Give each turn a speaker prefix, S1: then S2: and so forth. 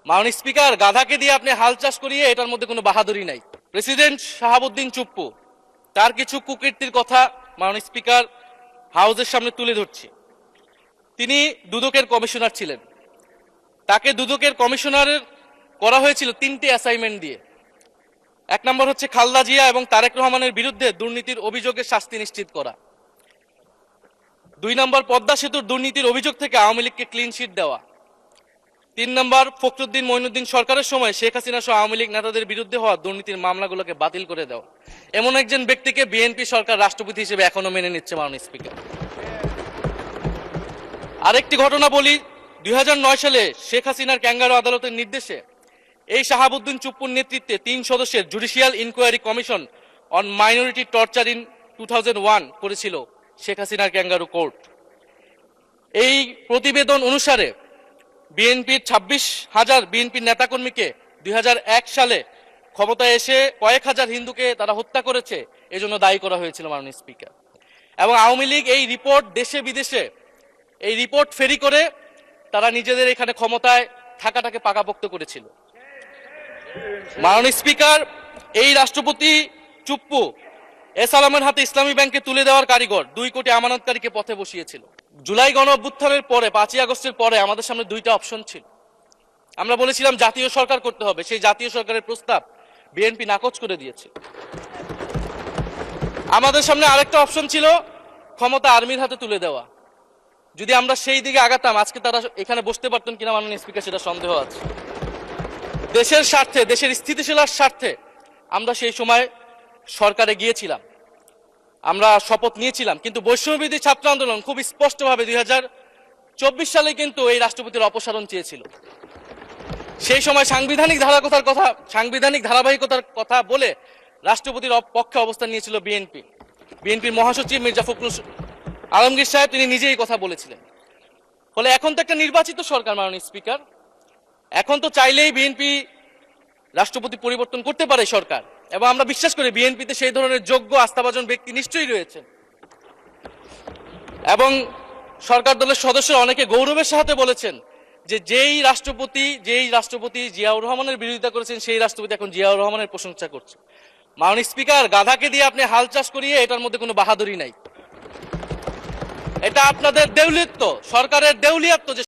S1: মাননীয় স্পিকার, গাধাকে দিয়ে আপনি হাল চাষ করিয়ে এটার মধ্যে কোনো বাহাদুরি নাই। প্রেসিডেন্ট শাহাবুদ্দিন চুপ্পু তার কিছু কুকীর্তির কথা মাননীয় স্পিকার হাউসের সামনে তুলে ধরছি। তিনি দুদকের কমিশনার ছিলেন। তাকে দুদকের কমিশনারের করা হয়েছিল 3টে অ্যাসাইনমেন্ট দিয়ে। 1 নম্বর হচ্ছে খালেদা জিয়া এবং তারেক রহমানের বিরুদ্ধে দুর্নীতির অভিযোগের শাস্তি নিশ্চিত করা। 2 নম্বর পদ্মা সেতুর দুর্নীতির অভিযোগ থেকে আওয়ামী লীগকে ক্লিন শিট দেওয়া। 3 নম্বর ফখরুদ্দিন মঈনুদ্দিন সরকারের সময় শেখ হাসিনা সহ আওয়ামী লীগ নেতাদের বিরুদ্ধে হওয়া দুর্নীতির মামলাগুলোকে বাতিল করে দেওয়া। এমন একজন ব্যক্তিকে বিএনপি সরকার রাষ্ট্রপতি হিসেবে এখনো মেনে নিচ্ছে মাননীয় স্পিকার। আরেকটি ঘটনা বলি, 2009 সালে শেখ হাসিনার ক্যাঙ্গারু আদালতের নির্দেশে এই শাহাবুদ্দিন চুপ্পুর নেতৃত্বে 3 সদস্যের judicial inquiry commission on minority torture in 2001 করেছিল শেখ হাসিনার ক্যাঙ্গারু কোর্ট। এই প্রতিবেদন অনুসারে বিএনপির 26,000 বিএনপির নেতাকর্মীকে 2001 সালে ক্ষমতায় এসে কয়েক হাজার হিন্দুকে তারা হত্যা করেছে, এজন্য দায়ী করা হয়েছিল মাননীয় স্পিকার। এবং আওয়ামী লীগ এই রিপোর্ট দেশে বিদেশে এই রিপোর্ট ফেরি করে তারা নিজেদের এখানে ক্ষমতায় থাকাটাকে পাকাপোক্ত করেছিল। মাননীয় স্পিকার, এই রাষ্ট্রপতি চুপ্পু এস আলমের হাতে ইসলামী ব্যাংকে তুলে দেওয়ার কারিগর 2 কোটি আমানতকারীকে পথে বসিয়েছিল। জুলাই গণ অভ্যুত্থানের পরে 5ই আগস্টের পরে আমাদের সামনে 2টা অপশন ছিল। আমরা বলেছিলাম জাতীয় সরকার করতে হবে, সেই জাতীয় সরকারের প্রস্তাব বিএনপি নাকচ করে দিয়েছে। আমাদের সামনে আরেকটা অপশন ছিল ক্ষমতা আর্মির হাতে তুলে দেওয়া। যদি আমরা সেই দিকে আগাতাম আজকে তারা এখানে বসতে পারতেন কিনা মাননীয় স্পিকার সেটা সন্দেহ আছে। দেশের স্বার্থে, দেশের স্থিতিশীলার স্বার্থে আমরা সেই সময় সরকারে গিয়েছিলাম, আমরা শপথ নিয়েছিলাম, কিন্তু বৈষম্যবিরোধী ছাত্র আন্দোলন খুব স্পষ্টভাবে 2024 সালে কিন্তু এই রাষ্ট্রপতির অপসারণ চেয়েছিল। সেই সময় সাংবিধানিক ধারাবাহিকতার কথা বলে রাষ্ট্রপতির পক্ষে অবস্থান নিয়েছিল বিএনপির মহাসচিব মির্জা ফখরুল আলমগীর সাহেব, তিনি নিজেই কথা বলেছিলেন। ফলে এখন তো একটা নির্বাচিত সরকার মাননীয় স্পিকার, এখন তো চাইলেই বিএনপি রাষ্ট্রপতি পরিবর্তন করতে পারে সরকার, এবং আমরা বিশ্বাস করি বিএনপিতে সেই ধরনের যোগ্য আস্থাভাজন ব্যক্তি নিশ্চয়ই রয়েছে। এবং সরকার দলের সদস্যরা অনেকে গৌরবের সাথে বলেছেন যে যেই রাষ্ট্রপতি জিয়াউর রহমানের বিরোধিতা করেছেন সেই রাষ্ট্রপতি এখন জিয়াউর রহমানের প্রশংসা করছে। মাননীয় স্পিকার, গাধাকে দিয়ে আপনি হাল চাষ করিয়ে এটার মধ্যে কোনো বাহাদুরি নাই। এটা আপনাদের দেউলিয়ত্ব, সরকারের দেউলিয়ত্ব যে